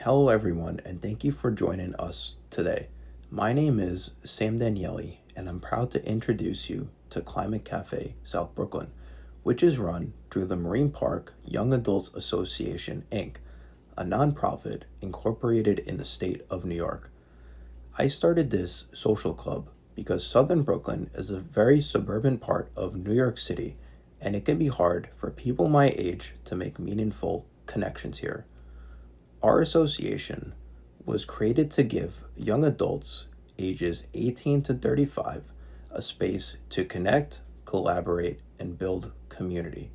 Hello, everyone, and thank you for joining us today. My name is Sam Daniele, and I'm proud to introduce you to Climate Cafe South Brooklyn, which is run through the Marine Park Young Adults Association, Inc., a nonprofit incorporated in the state of New York. I started this social club because Southern Brooklyn is a very suburban part of New York City, and it can be hard for people my age to make meaningful connections here. Our association was created to give young adults ages 18 to 35 a space to connect, collaborate, and build community.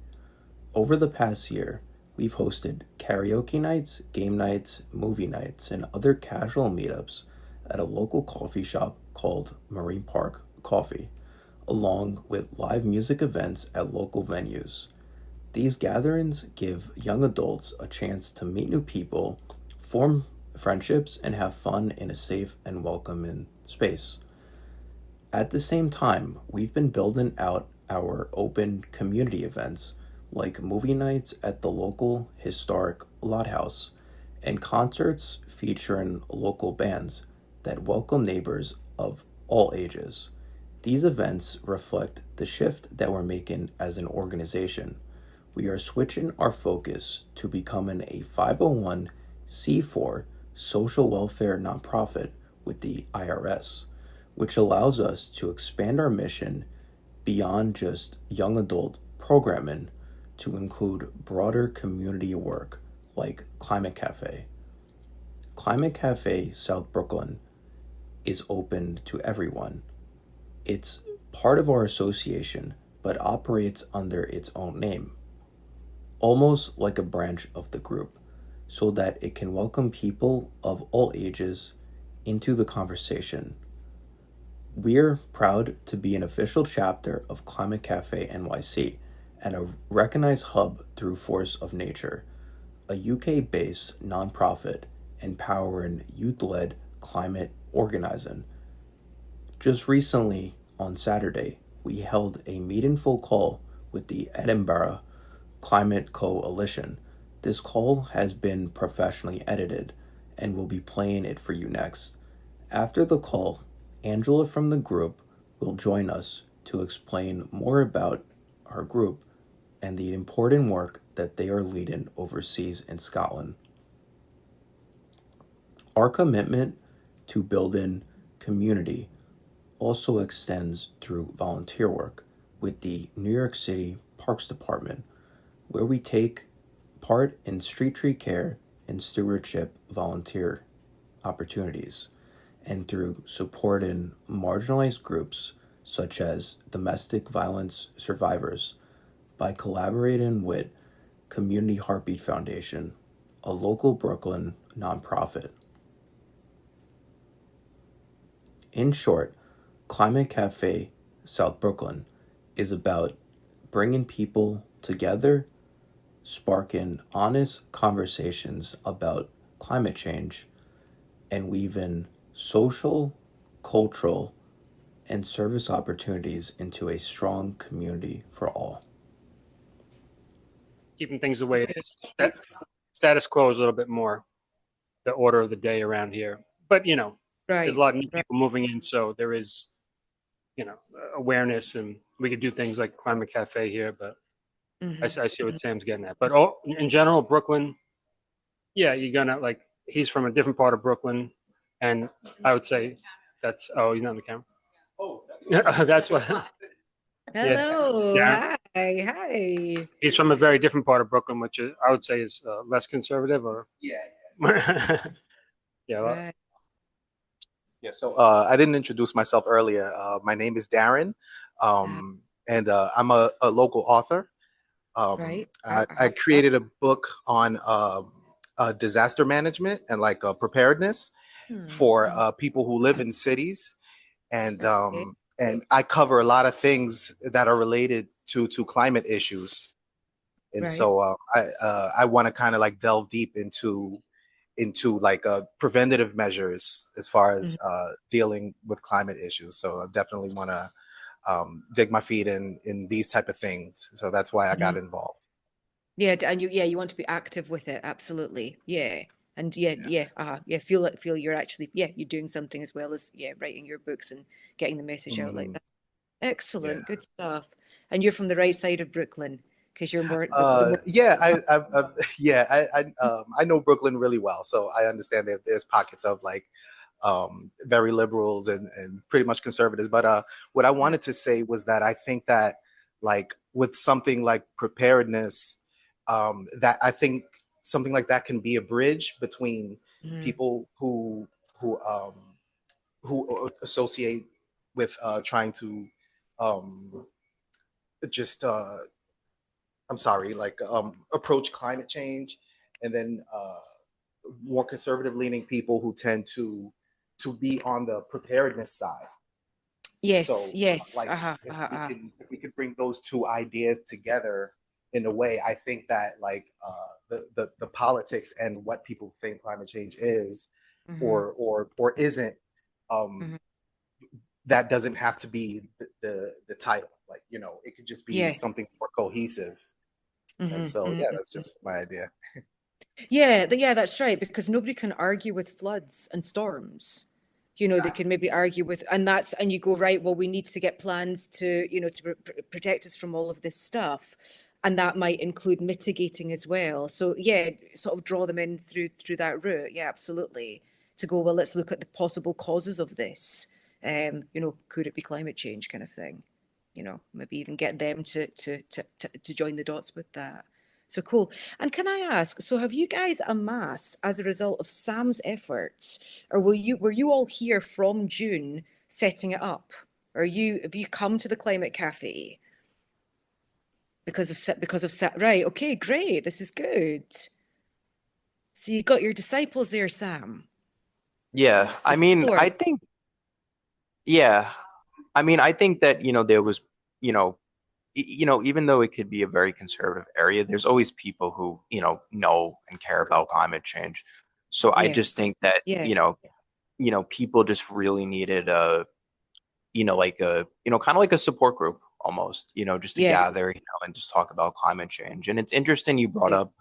Over the past year, we've hosted karaoke nights, game nights, movie nights, and other casual meetups at a local coffee shop called Marine Park Coffee, along with live music events at local venues. These gatherings give young adults a chance to meet new people, form friendships, and have fun in a safe and welcoming space. At the same time, we've been building out our open community events like movie nights at the local historic Lot House and concerts featuring local bands that welcome neighbors of all ages. These events reflect the shift that we're making as an organization. We are switching our focus to becoming a 501c4 social welfare nonprofit with the IRS, which allows us to expand our mission beyond just young adult programming to include broader community work like Climate Cafe. Climate Cafe South Brooklyn is open to everyone. It's part of our association but operates under its own name, almost like a branch of the group, so that it can welcome people of all ages into the conversation. We're proud to be an official chapter of Climate Cafe NYC and a recognized hub through Force of Nature, a UK based nonprofit empowering youth led climate organizing. Just recently, on Saturday, we held a meaningful call with the Edinburgh Climate Coalition. This call has been professionally edited and will be playing it for you next. After the call, Angela from the group will join us to explain more about our group and the important work that they are leading overseas in Scotland. Our commitment to building community also extends through volunteer work with the New York City Parks Department, where we take part in street tree care and stewardship volunteer opportunities, and through supporting marginalized groups such as domestic violence survivors by collaborating with Community Heartbeat Foundation, a local Brooklyn nonprofit. In short, Climate Cafe South Brooklyn is about bringing people together, sparking honest conversations about climate change, and weaving social, cultural, and service opportunities into a strong community for all. Keeping things the way it is. Status quo is a little bit more the order of the day around here. But there's a Right, lot of new right. people moving in, so there is you know awareness, and we could do things like Climate Cafe here. But Mhm, I see what mhm. Sam's getting at. But in general, Brooklyn, yeah, you're gonna like he's from a different part of Brooklyn, and I would say that's he's not on the camera. That's what. Yeah, Hello, Darren. hi, hi. He's from a very different part of Brooklyn, which I would say is less conservative, or yeah. Well, Right. Yeah, so I didn't introduce myself earlier. My name is Darren, Uh, and I'm a local author. right. I created a book on disaster management and preparedness for Mhm. people who live in cities, Okay. and I cover a lot of things that are related to climate issues. And Right. so I want to kind of like delve deep into preventative measures as far as Mhm. dealing with climate issues. So I definitely want to dig my feet in these type of things. So that's why I got Mhm. involved. Yeah, and you want to be active with it. Absolutely. Yeah. And feel you're actually, you're doing something as well as, writing your books and getting the message out like Mhm. that. Yeah. Excellent, good stuff. And you're from the right side of Brooklyn because you're more the more. Yeah, yeah, I know Brooklyn really well, so I understand that there's pockets of like very liberals and pretty much conservatives. But what I Yeah. wanted to say was that I think that like with something like preparedness, that I think something like that can be a bridge between Mhm. people who associate with trying to um, just I'm sorry, like approach climate change, and then more conservative leaning people who tend to be on the preparedness side. Yes, So yes. like if we could bring those two ideas together in a way, I think that like the politics and what people think climate change is Hmm. or isn't, Hmm. um that doesn't have to be the title. Like, it could just be Yeah. something more cohesive. And Hmm. so Hmm. yeah, that's just my idea. Yeah, that's right, because nobody can argue with floods and storms. They can maybe argue with, and you go, right, well, we need to get plans to, protect us from all of this stuff. And that might include mitigating as well. So yeah, sort of draw them in through that route. Yeah, absolutely. To go, well, let's look at the possible causes of this. Could it be climate change kind of thing? Maybe even get them to join the dots with that. So cool. And can I ask, so have you guys amassed as a result of Sam's efforts, or were you all here from June setting it up? Or have you come to the Climate Cafe right? Okay, great. This is good. So you got your disciples there, Sam. Yeah, I The mean, I four. think, yeah, I mean, I think that, there was, you know, even though it could be a very conservative area, there's always people who, know and care about climate change. So I Yeah, just think that, yeah, people just really needed like kind of like a support group almost, just to yeah. gather, and just talk about climate change. And it's interesting you brought Yeah. up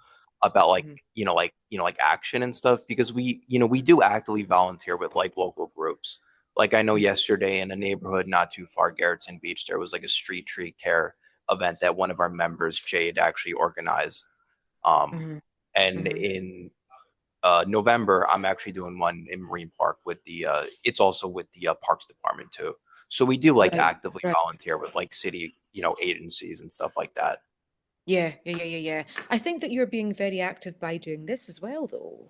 about like, Mhm. like action and stuff because we do actively volunteer with like local groups. Like I know Mhm. yesterday in a neighborhood not too far, Garrettson Beach, there was like a street tree care event that one of our members, Jade, actually organized. Um, Mhm. and Mhm. in November, I'm actually doing one in Marine Park with it's also with the Parks Department too. So we do like Right, actively right. volunteer with like city, agencies and stuff like that. Yeah. I think that you're being very active by doing this as well, though.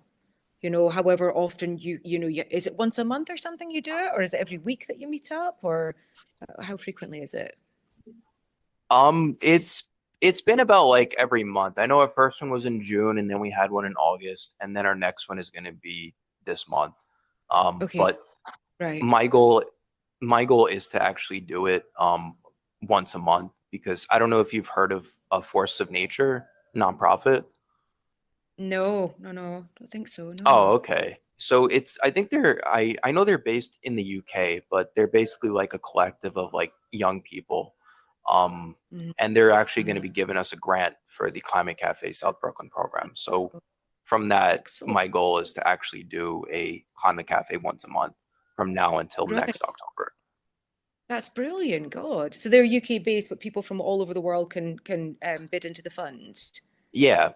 However often is it once a month or something you do it, or is it every week that you meet up, or how frequently is it? It's been about like every month. I know our first one was in June, and then we had one in August, and then our next one is going to be this month. Okay, But right. my goal is to actually do it once a month because I don't know if you've heard of a Force of Nature nonprofit. No, don't think so. Oh, No. okay. So I think I know they're based in the UK, but they're basically like a collective of like young people. Um, Mhm. and they're actually going to Mhm. be giving us a grant for the Climate Cafe South Brooklyn program. So from that, Excellent. my goal is to actually do a Climate Cafe once a month from now until Right. next October. That's brilliant. God. So they're UK based, but people from all over the world can bid into the fund. Yeah,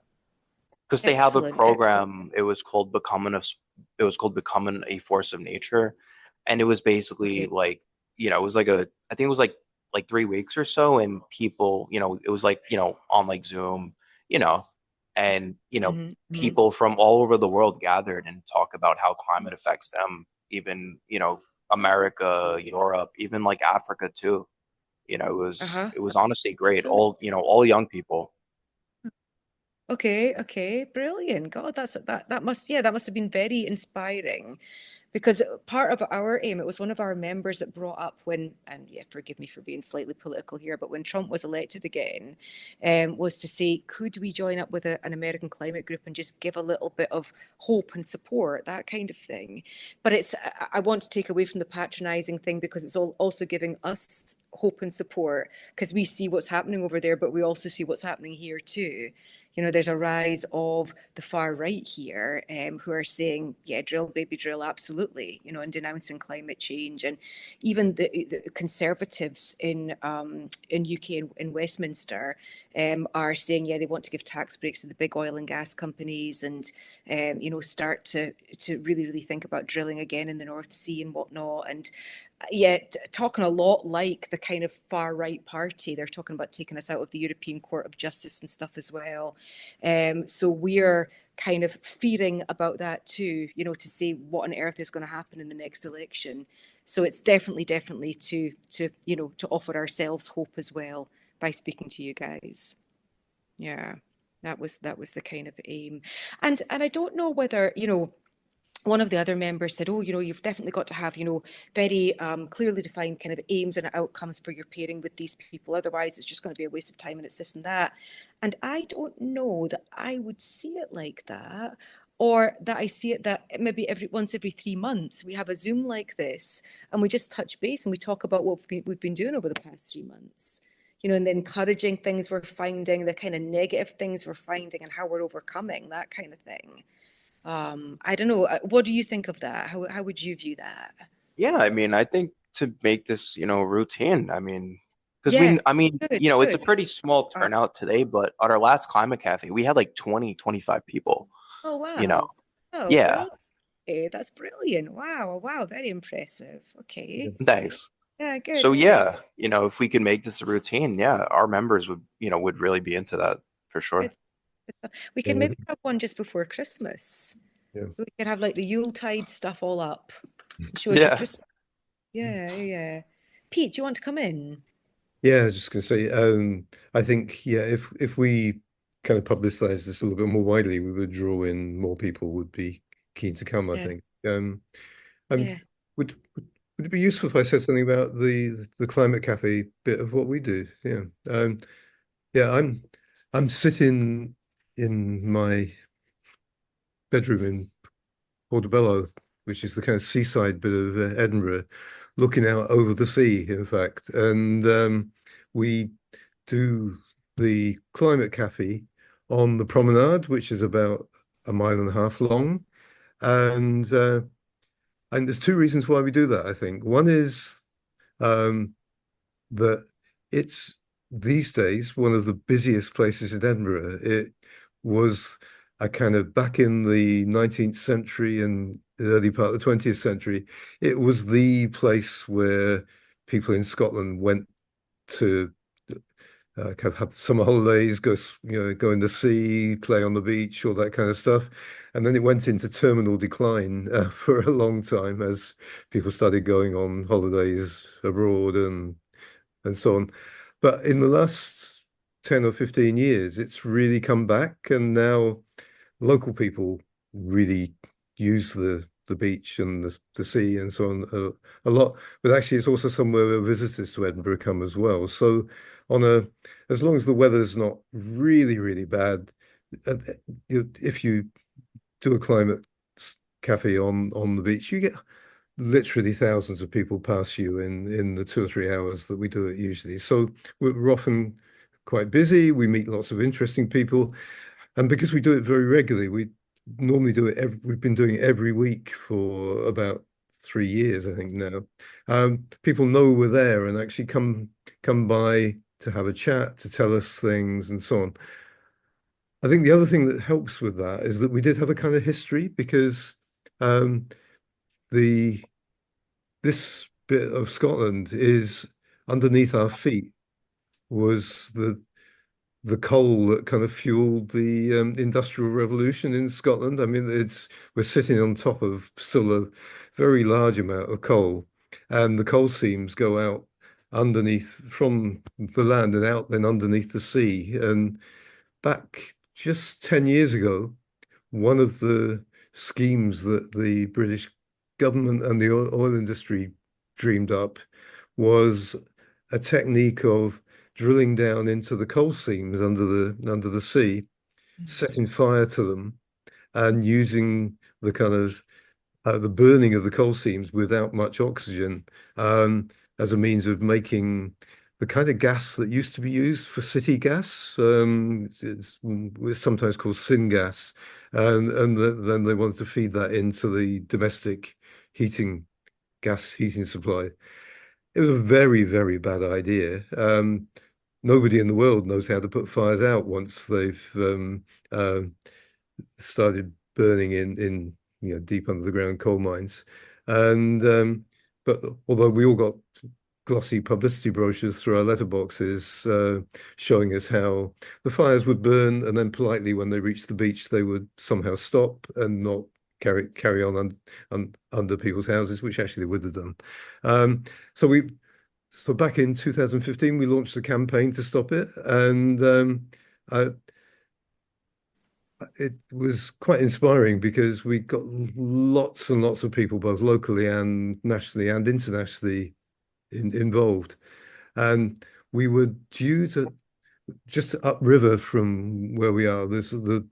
because they have a Excellent. program. It was called Becoming a Force of Nature, and it was basically Okay. like it was like I think it was like 3 weeks or so, and people it was like on like Zoom, you know, and Hmm. Hmm. people from all over the world gathered and talk about how climate affects them, even America, Europe, even like Africa too. Uh-huh. It was honestly great. Excellent. All young people. Okay, brilliant. God, that must have been very inspiring. Because part of our aim, it was one of our members that brought up when, and yeah, forgive me for being slightly political here, but when Trump was elected again, was to say, could we join up with an American climate group and just give a little bit of hope and support, that kind of thing. But I want to take away from the patronizing thing because it's also giving us hope and support because we see what's happening over there, but we also see what's happening here too. There's a rise of the far right here, who are saying, yeah, drill, baby, drill, absolutely, and denouncing climate change. And even the Conservatives in UK, in Westminster, are saying, yeah, they want to give tax breaks to the big oil and gas companies, and start to really, really think about drilling again in the North Sea and whatnot. And yet talking a lot like the kind of far right party. They're talking about taking us out of the European Court of Justice and stuff as well. So we're kind of fearing about that too, to see what on earth is going to happen in the next election. So it's definitely to offer ourselves hope as well by speaking to you guys. Yeah, that was the kind of aim. And I don't know whether, one of the other members said, oh, you've definitely got to have, very clearly defined kind of aims and outcomes for your pairing with these people. Otherwise, it's just going to be a waste of time and it's this and that. And I don't know that I would see it like that, or that I see it that maybe once every 3 months, we have a Zoom like this and we just touch base and we talk about what we've been doing over the past 3 months. And the encouraging things we're finding, the kind of negative things we're finding and how we're overcoming, that kind of thing. I don't know. What do you think of that? How would you view that? Yeah, I mean, I think to make this, routine, I mean, because Yeah, good, it's a good. pretty small turnout today, but at our last climate cafe, we had like 20, 25 people, Oh, you know. wow. Oh, Yeah, well, okay, that's brilliant. Wow, wow, very impressive. Okay. thanks. Yeah, good. So yeah, if we could make this a routine, yeah, our members would really be into that for sure. Good. We can maybe have one just before Christmas. Yeah. We can have like the Yuletide stuff all up. Show us your Yeah. Christmas. Yeah, yeah. Pete, do you want to come in? Yeah, I was just gonna say, I think, yeah, if we kind of publicize this a little bit more widely, we would draw in more people would be keen to come, I Yeah, think. yeah. Would it be useful if I said something about the Climate Cafe bit of what we do? Yeah. Yeah, I'm sitting in my bedroom in Portobello, which is the kind of seaside bit of Edinburgh, looking out over the sea, in fact. And we do the Climate Cafe on the promenade, which is about a mile and a half long. And there's two reasons why we do that, I think. One is um, that it's these days one of the busiest places in Edinburgh. It was a kind of back in the 19th century and the early part of the 20th century, it was the place where people in Scotland went to kind of have summer holidays, go in the sea, play on the beach, all that kind of stuff. And then it went into terminal decline for a long time as people started going on holidays abroad and so on. But in the last 10 or 15 years, it's really come back, and now local people really use the beach and the sea and so on a lot. But actually, it's also somewhere where visitors to Edinburgh come as well. So as long as the weather's not really, really bad, if you do a climate cafe on the beach, you get literally thousands of people pass you in the 2 or 3 hours that we do it usually. So we're often quite busy. We meet lots of interesting people, and because we do it very regularly, we normally do it. We've been doing it every week for about 3 years, I think now. People know we're there and actually come by to have a chat, to tell us things, and so on. I think the other thing that helps with that is that we did have a kind of history because um, the this bit of Scotland is underneath our feet was the coal that kind of fueled the industrial revolution in Scotland. I mean, we're sitting on top of still a very large amount of coal, and the coal seams go out underneath from the land and out then underneath the sea. And back just 10 years ago, one of the schemes that the British government and the oil industry dreamed up was a technique of drilling down into the coal seams under the sea, setting fire to them, and using the kind of the burning of the coal seams without much oxygen as a means of making the kind of gas that used to be used for city gas. It's sometimes called syngas, and then they wanted to feed that into the domestic heating gas heating supply. It was a very, very bad idea. Nobody in the world knows how to put fires out once they've uh, started burning in deep under the ground coal mines. And but although we all got glossy publicity brochures through our letterboxes showing us how the fires would burn, and then politely, when they reached the beach, they would somehow stop and not carry on under people's houses, which actually they would have done. Um, so we so back in 2015, we launched a campaign to stop it, and it was quite inspiring because we got lots and lots of people, both locally and nationally and internationally, involved. And we were due to just upriver from where we are. There's the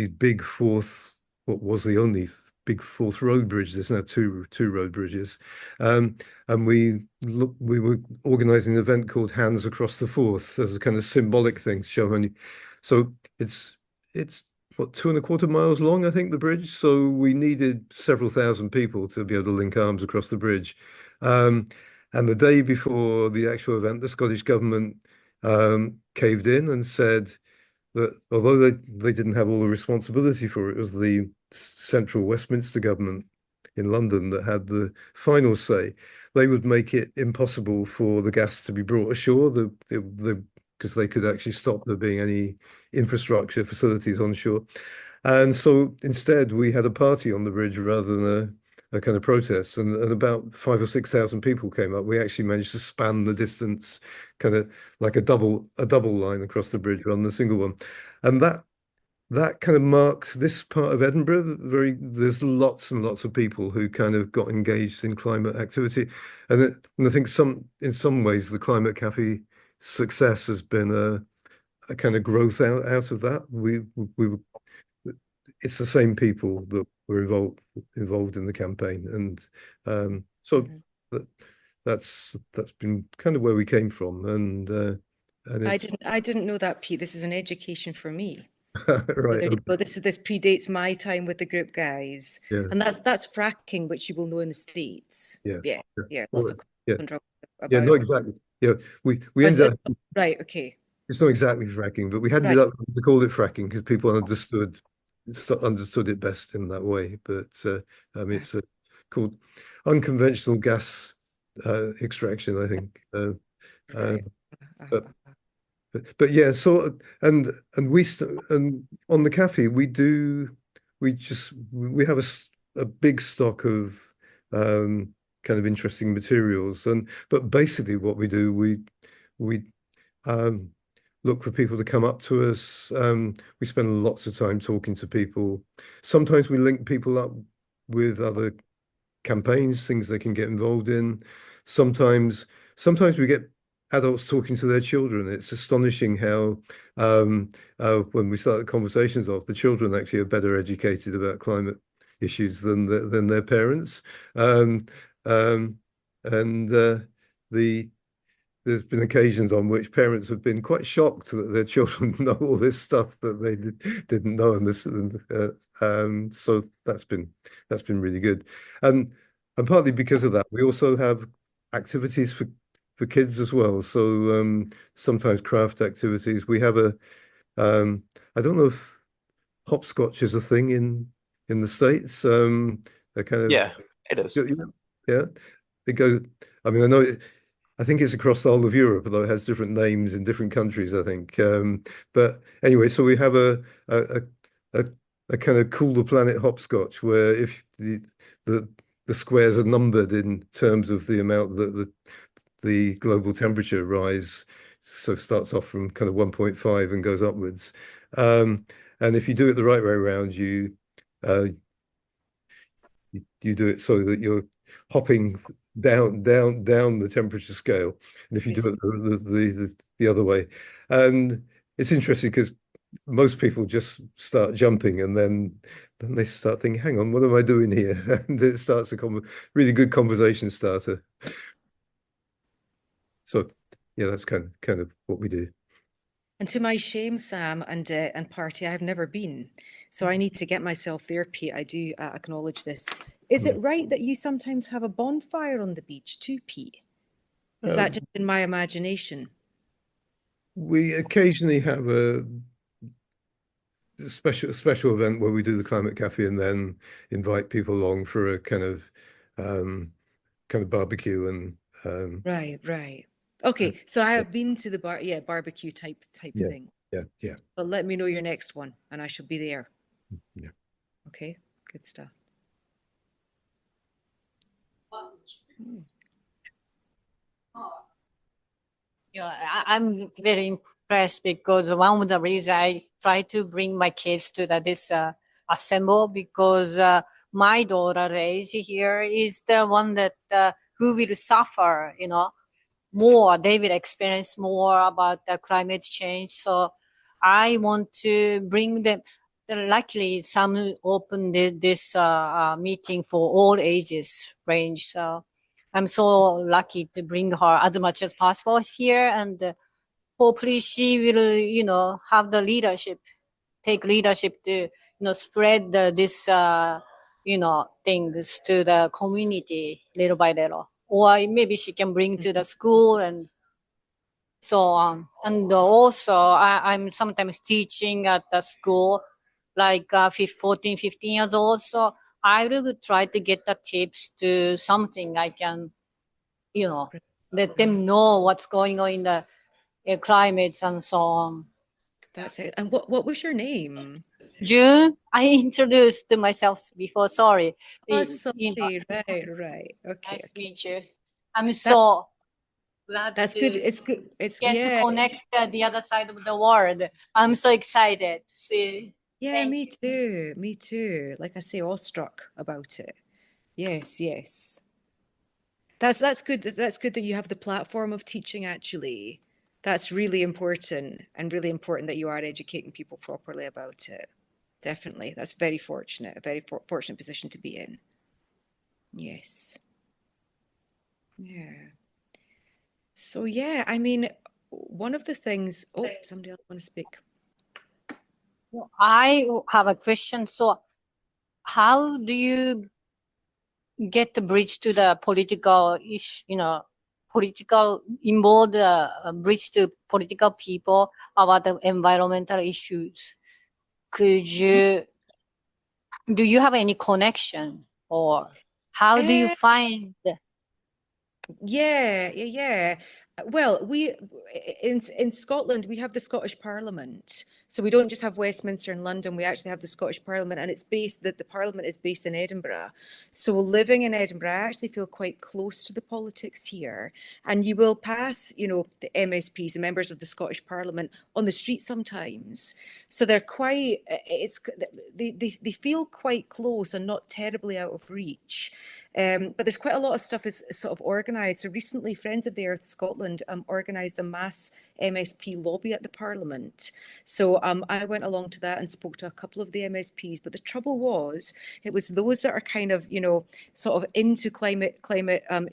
big fourth, what was the only big fourth road bridge. There's now two road bridges, and we were organising an event called Hands Across the Forth as a kind of symbolic thing to show only. So it's what, 2.25 miles long, I think, the bridge. So we needed several thousand people to be able to link arms across the bridge. Um, and the day before the actual event, the Scottish government caved in and said that although they didn't have all the responsibility for it, it was the central Westminster government in London that had the final say. They would make it impossible for the gas to be brought ashore, because they could actually stop there being any infrastructure facilities on shore. And so instead, we had a party on the bridge rather than a kind of protest, and about 5 or 6 thousand people came up. We actually managed to span the distance, kind of like a double line across the bridge rather than a single one, and that kind of marked this part of Edinburgh. There's lots and lots of people who kind of got engaged in climate activity, and I think in some ways the Climate Cafe success has been a kind of growth out of that. It's the same people that were involved in the campaign, and so that, that's been kind of where we came from, and I didn't know that, Pete. This is an education for me. right. There you Okay. go. This predates my time with the group guys, Yeah, and that's fracking, which you will know in the States. yeah, Yeah, yeah. yeah, All lots right. of Yeah, controversy yeah, about not it. exactly. Yeah, we Was ended it up. right? Okay, It's not exactly fracking, but we ended right. up to call it fracking because people understood it best in that way. But I mean, it's called unconventional gas extraction, I think. Uh, Right. but but yeah, so and on the cafe we have a big stock of kind of interesting materials, and but basically what we do, we um look for people to come up to us. We spend lots of time talking to people. Sometimes we link people up with other campaigns, things they can get involved in. Sometimes, sometimes we get adults talking to their children. It's astonishing how, when we start the conversations off, the children actually are better educated about climate issues than their parents. Um, um, and the there's been occasions on which parents have been quite shocked that their children know all this stuff that they didn't know, so that's been really good, and partly because of that, we also have activities for kids as well. So sometimes craft activities. We have I don't know if hopscotch is a thing in the States. A kind of Yeah, it is. yeah, yeah. It goes. I mean, I know I think it's across the whole of Europe, although it has different names in different countries, I think. But anyway, so we have a, a, a kind of cool the planet hopscotch where if the the squares are numbered in terms of the amount that the global temperature rise, so it starts off from kind of 1.5 and goes upwards. And if you do it the right way around, uh, you do it so that you're hopping down the temperature scale, and if you do it the other way, and it's interesting because most people just start jumping, and then they start thinking, hang on, what am I doing here? And it starts a really good conversation starter. So yeah, that's kind of what we do. And to my shame, Sam and Party, I've never been. So I need to get myself there, Pete. I do acknowledge this. Is it right that you sometimes have a bonfire on the beach too, Pete? Is that just in my imagination? We occasionally have a special event where we do the climate cafe and then invite people along for a kind of barbecue and Right. Okay, so I have been to the barbecue type yeah, thing. yeah. But let me know your next one and I shall be there. Yeah. Okay, good stuff. I'm very impressed because one of the reasons I try to bring my kids to this assemble because my daughter's age here is the one that who will suffer, more. They will experience more about the climate change. So I want to bring them. Luckily, some open this meeting for all ages range. So I'm so lucky to bring her as much as possible here, and hopefully she will, have the leadership, take leadership to, spread this, things to the community little by little, or maybe she can bring to the school and so on. And also, I'm sometimes teaching at the school, like 14, 15 years old. So I will try to get the tips to something I can, let them know what's going on in the climates and so on. That's it. And what was your name? June, I introduced myself before. Sorry. Oh, sorry. Right. Okay. Nice to meet you. I'm so glad That's good. It's good. It's get to connect the other side of the world. I'm so excited to see. Yeah, me too. Me too. Like I say, awestruck about it. Yes. That's good. That's good that you have the platform of teaching, actually. That's really important and really important that you are educating people properly about it. Definitely. That's very fortunate, a very fortunate position to be in. Yes. Yeah. So yeah, I mean, one of the things, somebody else want to speak. I have a question. So how do you get the bridge to the political issue, political involved bridge to political people about the environmental issues? Could you, do you have any connection or how do you find? Yeah. Well, we in Scotland we have the Scottish Parliament, so we don't just have Westminster and London. We actually have the Scottish Parliament, and it's based that the Parliament is based in Edinburgh. So living in Edinburgh, I actually feel quite close to the politics here. And you will pass, the MSPs, the members of the Scottish Parliament, on the street sometimes. So they're quite. They feel quite close and not terribly out of reach. But there's quite a lot of stuff is sort of organised. So recently, Friends of the Earth Scotland organised a mass MSP lobby at the Parliament. So I went along to that and spoke to a couple of the MSPs. But the trouble was, it was those that are kind of, sort of into climate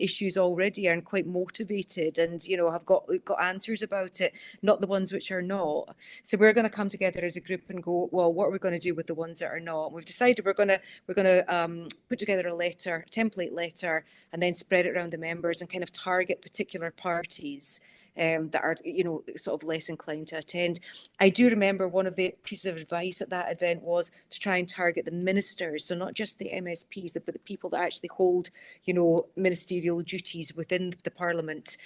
issues already and quite motivated and, have got answers about it, not the ones which are not. So we're going to come together as a group and go, well, what are we going to do with the ones that are not? And we've decided we're going to put together a template letter, and then spread it around the members and kind of target particular parties that are, sort of less inclined to attend. I do remember one of the pieces of advice at that event was to try and target the ministers, so not just the MSPs, but the people that actually hold, ministerial duties within the Parliament.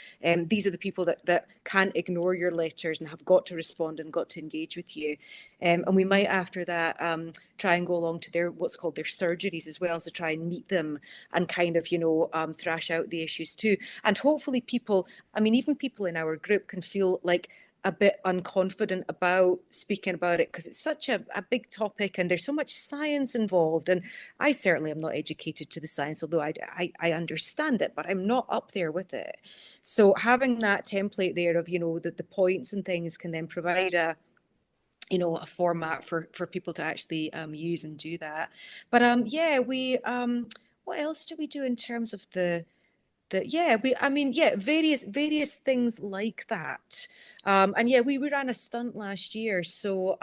These are the people that can't ignore your letters and have got to respond and got to engage with you. And we might, after that, try and go along to their what's called their surgeries as well, to try and meet them and kind of, thrash out the issues too. And hopefully people, even people in our group can feel like a bit unconfident about speaking about it because it's such a big topic and there's so much science involved. And I certainly am not educated to the science, although I understand it, but I'm not up there with it. So having that template there of, the points and things can then provide a format for people to actually use and do that. But we what else do we do in terms of the various things like that. And yeah, we ran a stunt last year. So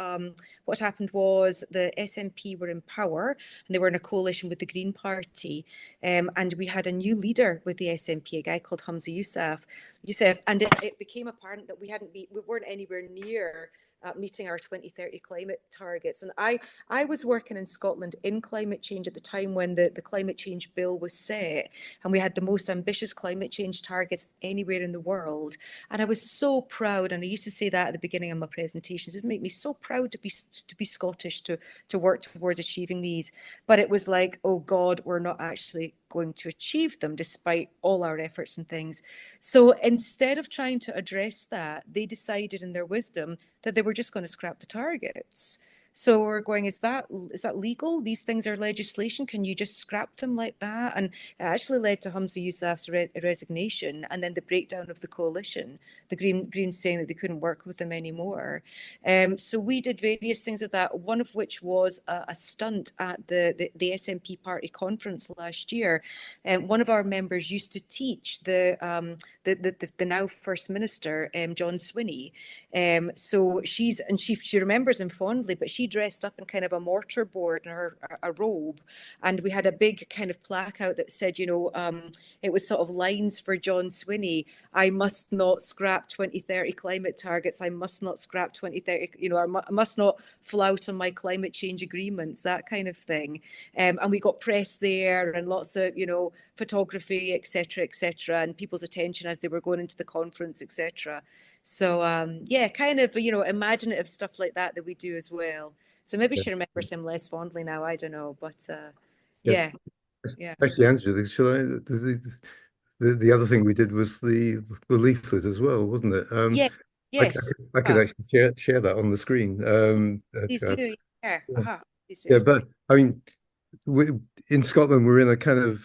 what happened was the SNP were in power and they were in a coalition with the Green Party. And we had a new leader with the SNP, a guy called Hamza Yousaf. And it became apparent that we weren't anywhere near meeting our 2030 climate targets. And I was working in Scotland in climate change at the time when the climate change bill was set, and we had the most ambitious climate change targets anywhere in the world. And I was so proud, and I used to say that at the beginning of my presentations, it made me so proud to be Scottish, to work towards achieving these. But it was like, oh God, we're not actually going to achieve them despite all our efforts and things. So instead of trying to address that, they decided in their wisdom that they were just going to scrap the targets. So we're going, is that legal? These things are legislation. Can you just scrap them like that? And it actually led to Hamza Yousaf's resignation and then the breakdown of the coalition, the Greens saying that they couldn't work with them anymore. So we did various things with that, one of which was a stunt at the SNP party conference last year. One of our members used to teach the now First Minister, John Swinney. So she remembers him fondly, but she dressed up in kind of a mortarboard and a robe, and we had a big kind of plaque out that said, it was sort of lines for John Swinney: I must not scrap 2030 climate targets. I must not scrap 2030. I must not flout on my climate change agreements. That kind of thing. And we got press there and lots of photography, etc., and people's attention as they were going into the conference, etc. So kind of imaginative stuff like that we do as well. So maybe she remembers him less fondly now. I don't know, but yeah. Actually, Andrew, the other thing we did was the leaflet as well, wasn't it? Yes. I could actually share that on the screen. Please do. Yeah. Please do. Yeah, but I mean, in Scotland, we're in a kind of,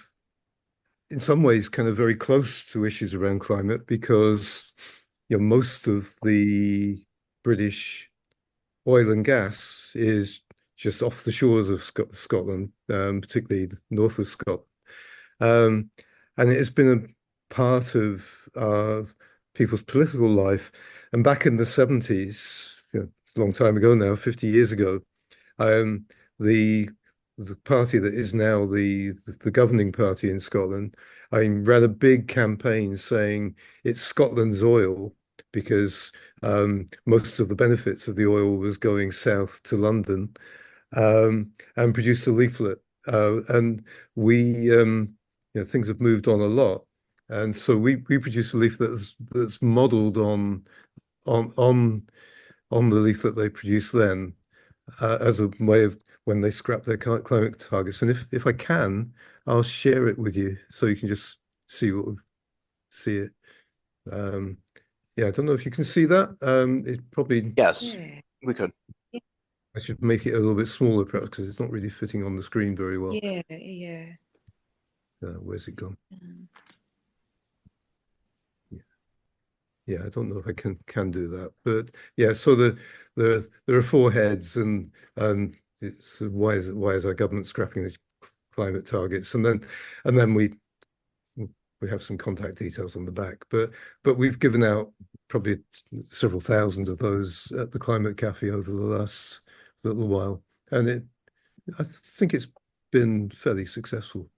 in some ways, kind of very close to issues around climate because most of the British oil and gas is just off the shores of Scotland, particularly the north of Scotland. And it has been a part of people's political life. And back in the 70s, a long time ago now, 50 years ago, the party that is now the governing party in Scotland, ran a big campaign saying it's Scotland's oil because most of the benefits of the oil was going south to London, and produced a leaflet. And we, things have moved on a lot, and so we produced a leaflet that's modelled on the leaflet they produced then, as a way of when they scrap their climate targets. And if I can, I'll share it with you so you can just see it. I don't know if you can see that. It probably, Yes, we could. I should make it a little bit smaller perhaps because it's not really fitting on the screen very well. Yeah. Where's it gone? Yeah, I don't know if I can do that, but yeah. So there are four heads, and it's why is our government scrapping the climate targets, and then we have some contact details on the back, but we've given out probably several thousand of those at the Climate Cafe over the last little while, and I think it's been fairly successful.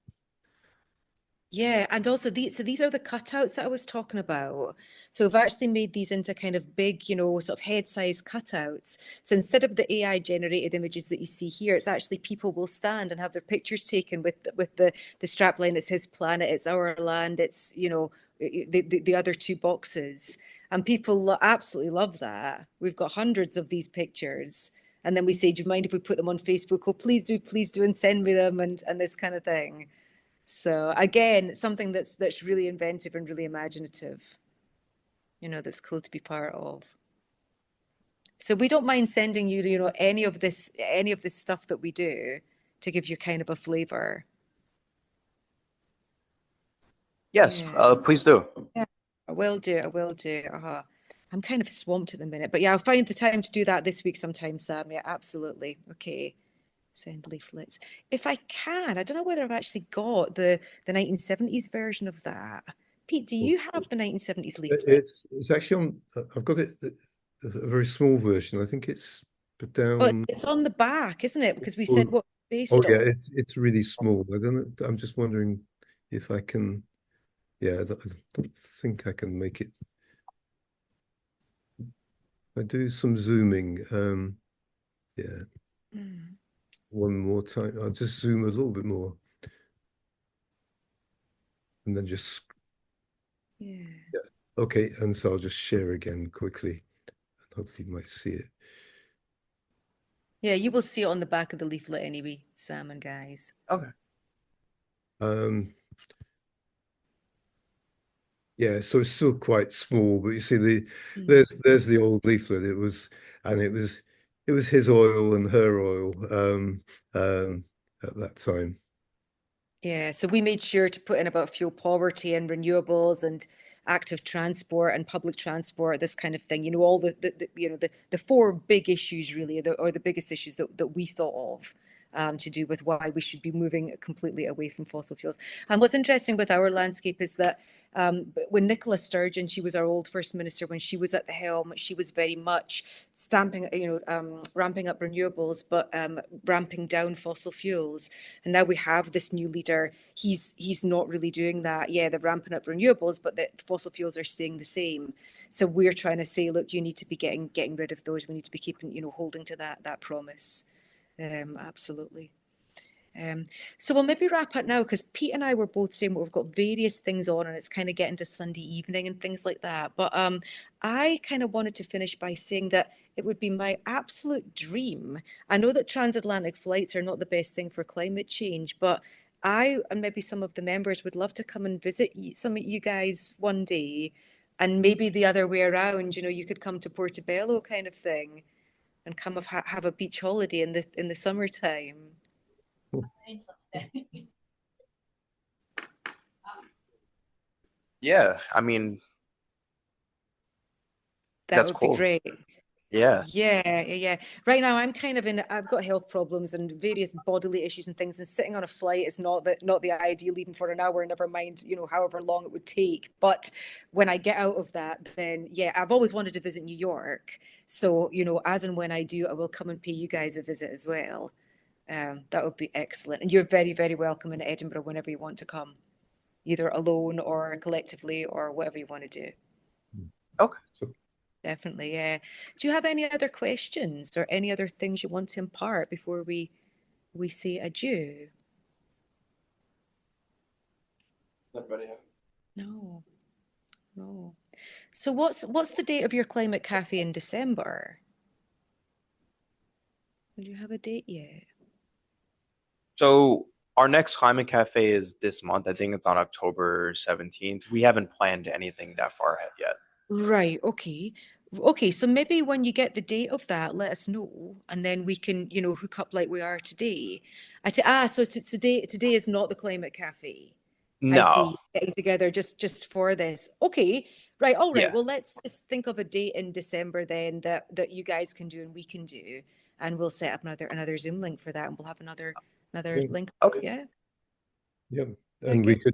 Yeah, and also these are the cutouts that I was talking about. So we've actually made these into kind of big, sort of head-size cutouts. So instead of the AI generated images that you see here, it's actually people will stand and have their pictures taken with the strapline. It's his planet, it's our land, it's the other two boxes, and people absolutely love that. We've got hundreds of these pictures, and then we say, do you mind if we put them on Facebook? Oh, please do, and send me them, and this kind of thing. So again, something that's really inventive and really imaginative, that's cool to be part of. So we don't mind sending you, any of this stuff that we do to give you kind of a flavor. Yes, please do. Yeah, I will do. I'm kind of swamped at the minute, but yeah, I'll find the time to do that this week sometime, Sam. Yeah, absolutely. Okay. Send leaflets. If I can, I don't know whether I've actually got the 1970s version of that. Pete, do you have the 1970s leaflet? It's actually on. I've got it a very small version. I think it's put Oh, down. it's on the back, isn't it? Because we Oh, said what based oh on. yeah, it's really small. I don't know. I'm just wondering if I can. Yeah, I don't think I can make it. I do some zooming. Yeah, Mm, one more time. I'll just zoom a little bit more, and then just yeah. okay. And so I'll just share again quickly, and hopefully you might see it. Yeah, you will see it on the back of the leaflet anyway, Sam and guys. Okay. Yeah, so it's still quite small, but you see Mm. there's the old leaflet. It was his oil and her oil at that time. Yeah, so we made sure to put in about fuel poverty and renewables and active transport and public transport, this kind of thing. You know, all the four big issues really, or the biggest issues that we thought of. To do with why we should be moving completely away from fossil fuels. And what's interesting with our landscape is that when Nicola Sturgeon, she was our old first minister, when she was at the helm, she was very much ramping up renewables, but ramping down fossil fuels. And now we have this new leader. He's not really doing that. Yeah, they're ramping up renewables, but the fossil fuels are staying the same. So we're trying to say, look, you need to be getting rid of those. We need to be keeping, holding to that promise. Absolutely. So we'll maybe wrap up now because Pete and I were both saying we've got various things on and it's kind of getting to Sunday evening and things like that. But I kind of wanted to finish by saying that it would be my absolute dream. I know that transatlantic flights are not the best thing for climate change, but I and maybe some of the members would love to come and visit some of you guys one day, and maybe the other way around. You could come to Portobello kind of thing and come have a beach holiday in the summertime. Yeah, I mean, That that's would be cool. great. Yeah. Yeah. Right now, I've got health problems and various bodily issues and things, and sitting on a flight is not the ideal, even for an hour, never mind, however long it would take. But when I get out of that, then yeah, I've always wanted to visit New York. So, as and when I do, I will come and pay you guys a visit as well. That would be excellent. And you're very, very welcome in Edinburgh whenever you want to come, either alone or collectively or whatever you want to do. Okay. Definitely, yeah. Do you have any other questions or any other things you want to impart before we say adieu? No. So what's the date of your climate cafe in December? Do you have a date yet? So our next climate cafe is this month. I think it's on October 17th. We haven't planned anything that far ahead yet. Right, okay, so maybe when you get the date of that, let us know, and then we can hook up like we are today. So today is not the climate cafe. I No. see, getting together just for this. Okay, right, all right. Yeah. Well, let's just think of a date in December then that you guys can do and we can do, and we'll set up another Zoom link for that, and we'll have another link. Okay. Yeah. Yeah, Very and good.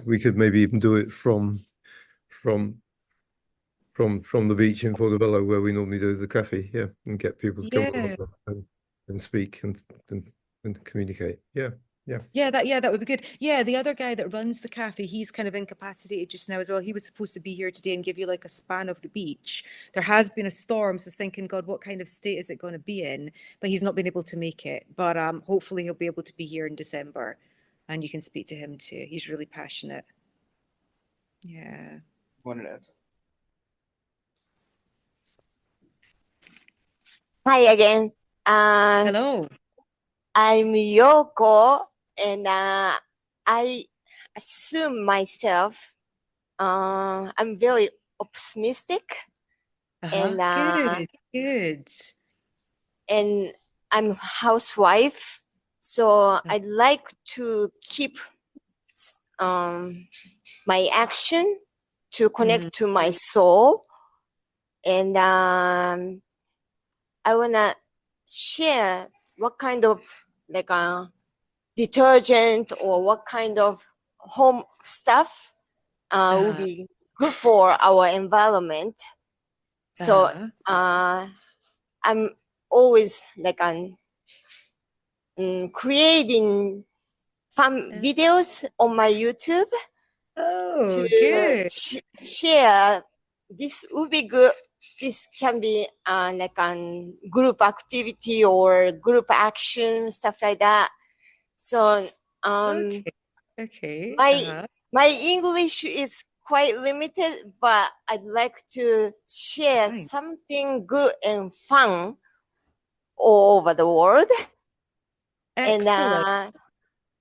we could maybe even do it from the beach in Portobello where we normally do the cafe. Yeah, and get people to come Yeah. over and speak and communicate. Yeah. Yeah, that would be good. Yeah, the other guy that runs the cafe, he's kind of incapacitated just now as well. He was supposed to be here today and give you like a span of the beach. There has been a storm, so thinking, God, what kind of state is it going to be in? But he's not been able to make it. But hopefully he'll be able to be here in December, and you can speak to him too. He's really passionate. Yeah. Hi again. Hello. I'm Yoko, and I assume myself. I'm very optimistic, and Good. and I'm a housewife, so I'd like to keep my action to connect to my soul, and I wanna share what kind of like a detergent or what kind of home stuff would be good for our environment. So I'm always like creating fun videos on my YouTube Oh, to good. share. This would be good. This can be like a group activity or group action, stuff like that. So Okay. my English is quite limited, but I'd like to share Fine. something good and fun all over the world. Excellent. And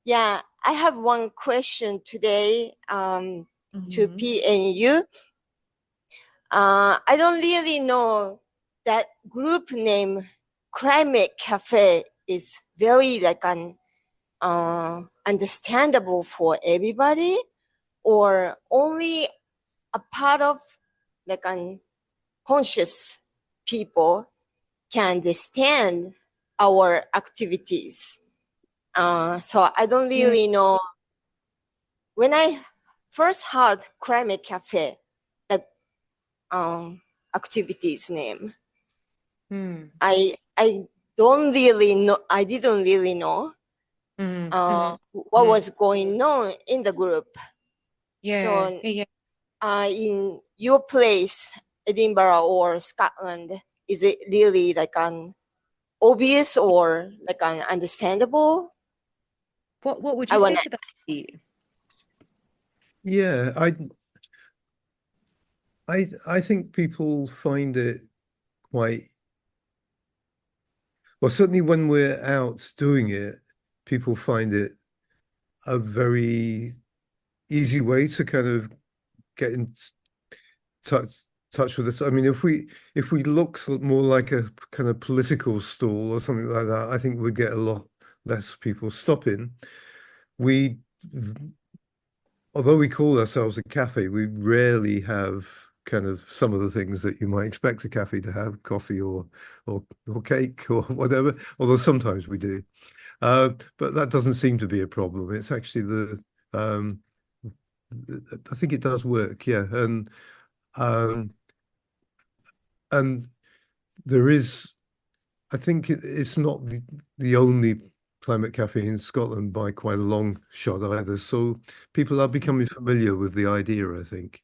yeah, I have one question today to P and U. I don't really know that group name Climate Cafe is very like an understandable for everybody, or only a part of like an conscious people can understand our activities. So I don't really know. When I first heard Climate Cafe, that activity's name, I don't really know. I didn't really know what was going on in the group. So in your place, Edinburgh or Scotland, is it really like an obvious or like an understandable? What would you say to that, Pete? Yeah, I think people find it quite well, certainly when we're out doing it, people find it a very easy way to kind of get in touch with us. I mean, if we look more like a kind of political stall or something like that, I think we'd get a lot less people stopping. Although we call ourselves a cafe, we rarely have kind of some of the things that you might expect a cafe to have, coffee or cake or whatever, although sometimes we do. But that doesn't seem to be a problem. It's actually I think it does work, yeah. And there is, I think it's not the only climate cafe in Scotland by quite a long shot either. So people are becoming familiar with the idea, I think.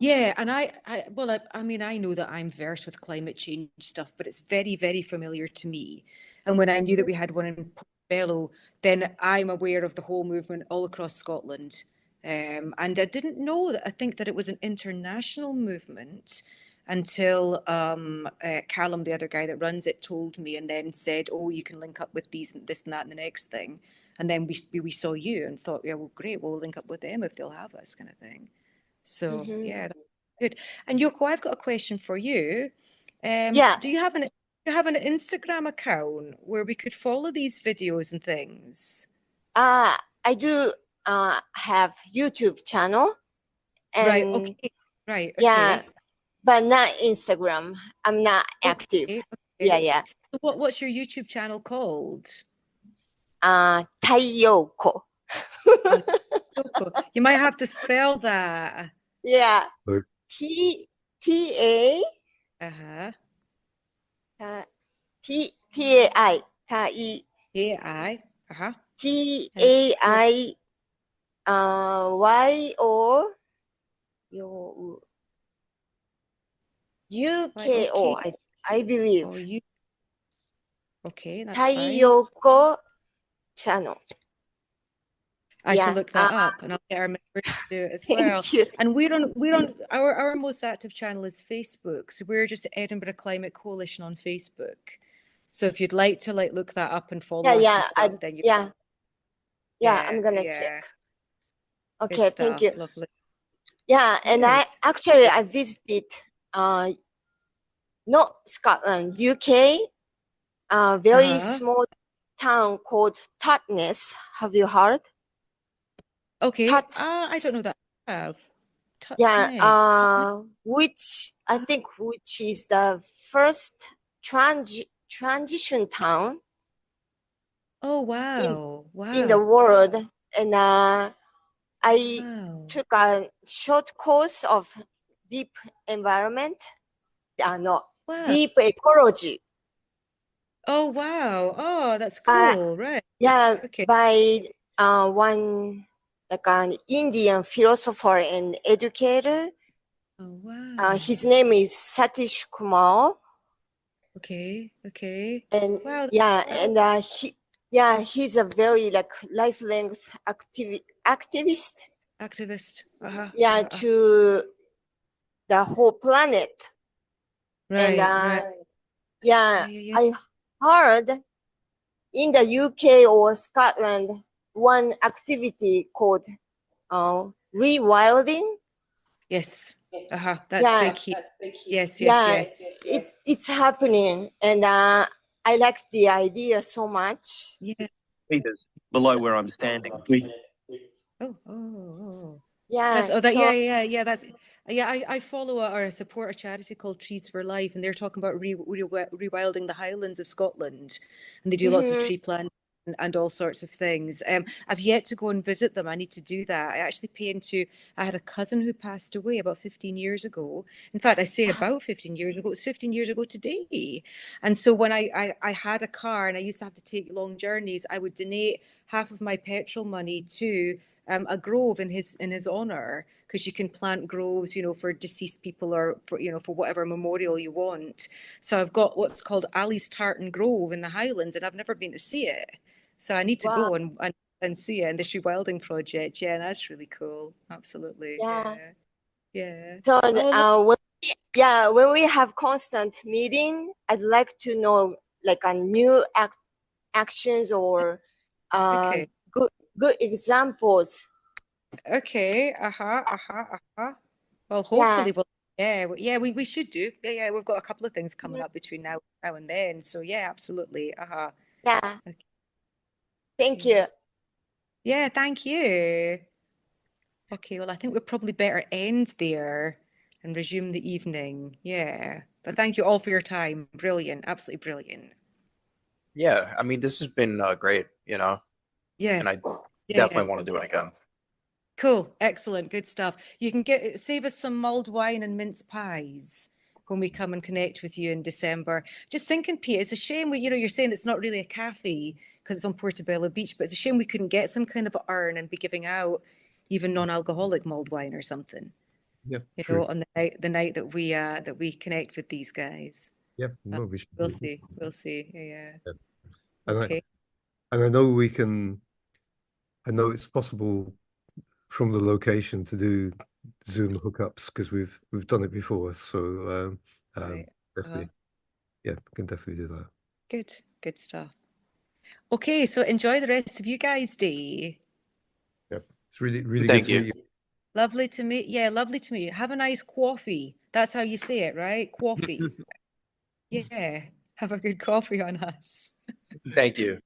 Yeah, and I mean, I know that I'm versed with climate change stuff, but it's very, very familiar to me. And when I knew that we had one in Portobello, then I'm aware of the whole movement all across Scotland. And I didn't know that. I think that it was an international movement until Callum, the other guy that runs it, told me, and then said, "Oh, you can link up with these and this and that and the next thing." And then we saw you and thought, "Yeah, well, great, we'll link up with them if they'll have us," kind of thing. So yeah, that's good. And Yoko, I've got a question for you. Do you have an Instagram account where we could follow these videos and things? I do have YouTube channel. And right. Yeah, but not Instagram. I'm not active. Okay. Yeah. So what's your YouTube channel called? Taiyoko. You might have to spell that. Yeah. Right. T-A. T-A-I. A-I. T-A-I. Y-O. U-K-O. I believe. Okay, that's Taiyoko channel. I shall look that up, and I'll get our members to do it as well. Thank you. And we're on our most active channel is Facebook, so we're just Edinburgh Climate Coalition on Facebook. So if you'd like to look that up and follow us and stuff, then I'm gonna check. Okay, thank you. Lovely. Yeah, and I visited not Scotland, UK, a very small town called Totnes. Have you heard? Okay. I don't know that I have. Which is the first transition town Oh, wow. in the Wow. world. And I Wow. took a short course of deep environment, no, Wow. deep ecology. Oh, wow. Oh, that's cool. Right. Yeah, Okay. by one like an Indian philosopher and educator. Oh, wow. His name is Satish Kumar. Okay. Okay. And Wow. yeah, and he's a very like life length activist. Activist. Yeah, to the whole planet. Right. And Right. yeah, Yeah. I heard in the UK or Scotland one activity called rewilding. Yes. That's Yeah, big here. Yes. yeah, Yes. Yes. it's happening, and I like the idea so much. Yeah. Meters below where I'm standing. Oh. Yeah, That's so yeah. That's yeah. I follow or support a charity called Trees for Life, and they're talking about rewilding the Highlands of Scotland, and they do lots of mhm. tree planting and all sorts of things. I've yet to go and visit them. I need to do that. I actually pay into. I had a cousin who passed away about 15 years ago. In fact, I say about 15 years ago. It was 15 years ago today. And so when I had a car and I used to have to take long journeys, I would donate half of my petrol money to a grove in his honor, because you can plant groves, for deceased people or for whatever memorial you want. So I've got what's called Ali's Tartan Grove in the Highlands, and I've never been to see it. So I need to Wow. go and see it. And this rewilding project, yeah, that's really cool. Absolutely, Yeah. yeah. So Oh, when we have constant meeting, I'd like to know like a new actions or okay, good examples. okay, Well, Yeah, hopefully, we should do. Yeah. We've got a couple of things coming up between now and then. So yeah, absolutely. yeah. Okay. Thank you. Yeah, thank you. Okay, well, I think we'd probably better end there and resume the evening. Yeah. But thank you all for your time. Brilliant. Absolutely brilliant. Yeah, I mean, this has been great, Yeah. and I Yeah. definitely want to do it again. Cool. Excellent. Good stuff. You can save us some mulled wine and mince pies when we come and connect with you in December. Just thinking, Pete, it's a shame you're saying it's not really a cafe because it's on Portobello Beach, but it's a shame we couldn't get some kind of urn and be giving out even non-alcoholic mulled wine or something. Yep, true. On the night that we connect with these guys. Yep, no, we should. We'll see. We'll see. Yeah. Yeah. Okay. And I know we can. I know it's possible from the location to do Zoom hookups because we've done it before. So Right. definitely, yeah, we can definitely do that. Good stuff. Okay, so enjoy the rest of you guys' day. Yep, it's really Thank good to you. meet you. Lovely to meet you. Have a nice coffee. That's how you say it, right? Coffee. Yeah. Have a good coffee on us. Thank you.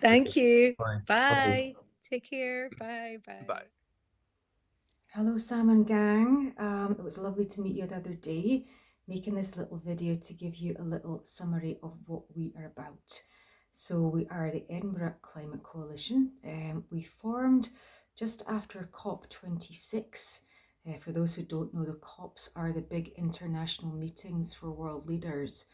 Thank you. Bye. Bye. Take care. Bye. Bye. Hello, Salmon Gang. It was lovely to meet you the other day, making this little video to give you a little summary of what we are about. So we are the Edinburgh Climate Coalition. We formed just after COP26. For those who don't know, the COPs are the big international meetings for world leaders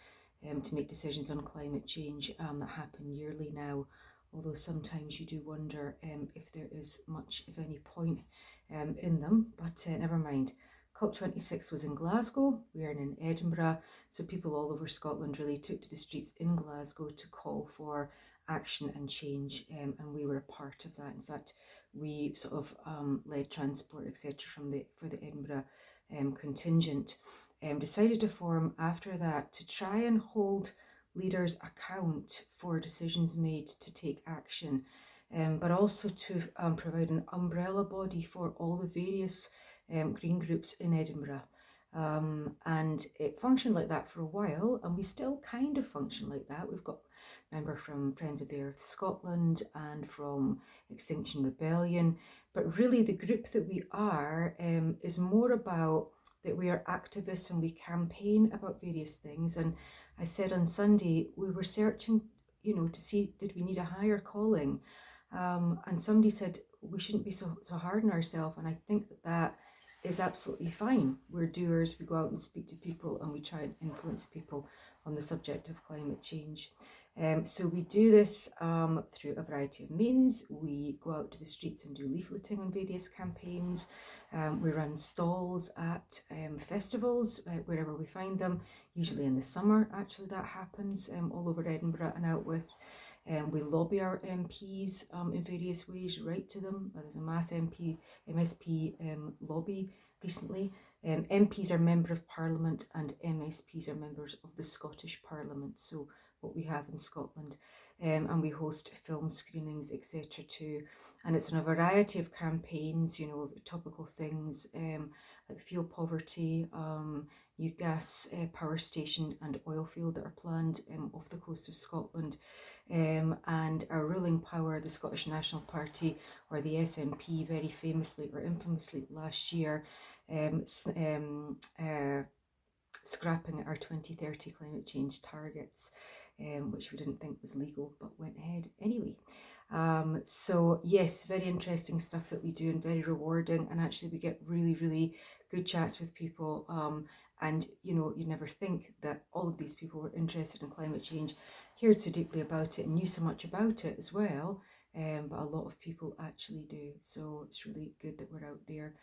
to make decisions on climate change that happen yearly now. Although sometimes you do wonder if there is much of any point in them, but never mind. COP26 was in Glasgow, we are in Edinburgh, so people all over Scotland really took to the streets in Glasgow to call for action and change, and we were a part of that. In fact, we sort of led transport, etc., for the Edinburgh contingent. Decided to form after that to try and hold leaders account for decisions made to take action, but also to provide an umbrella body for all the various green groups in Edinburgh. And it functioned like that for a while, and we still kind of function like that. We've got members from Friends of the Earth Scotland and from Extinction Rebellion, but really the group that we are is more about that we are activists and we campaign about various things. And I said on Sunday, we were searching, to see, did we need a higher calling? And somebody said we shouldn't be so hard on ourselves, and I think that is absolutely fine. We're doers, we go out and speak to people, and we try and influence people on the subject of climate change. So we do this through a variety of means. We go out to the streets and do leafleting on various campaigns. We run stalls at festivals wherever we find them, usually in the summer. Actually, that happens all over Edinburgh and out with. We lobby our MPs in various ways, write to them. There's a mass MSP lobby recently. MPs are Member of Parliament and MSPs are members of the Scottish Parliament, so what we have in Scotland. And we host film screenings, etc. too. And it's in a variety of campaigns, topical things like fuel poverty, new gas power station and oil field that are planned off the coast of Scotland. And our ruling power, the Scottish National Party, or the SNP, very famously or infamously last year, scrapping our 2030 climate change targets, which we didn't think was legal, but went ahead anyway. So yes, very interesting stuff that we do and very rewarding, and actually we get really, really good chats with people. And you never think that all of these people were interested in climate change, cared so deeply about it and knew so much about it as well. But a lot of people actually do. So it's really good that we're out there.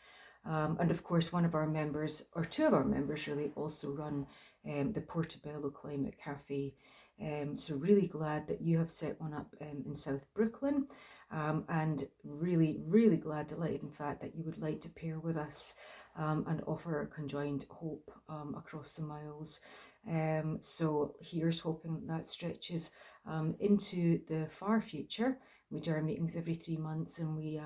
And of course, one of our members, or two of our members really, also run the Portobello Climate Cafe. So really glad that you have set one up in South Brooklyn, and really, really glad, delighted in fact that you would like to pair with us and offer a conjoined hope across the miles. So here's hoping that stretches into the far future. We do our meetings every 3 months, and we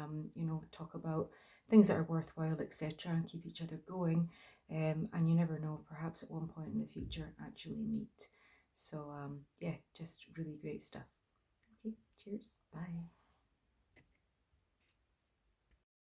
talk about things that are worthwhile, etc., and keep each other going. And you never know, perhaps at one point in the future actually meet. So yeah, just really great stuff. Okay, cheers, bye.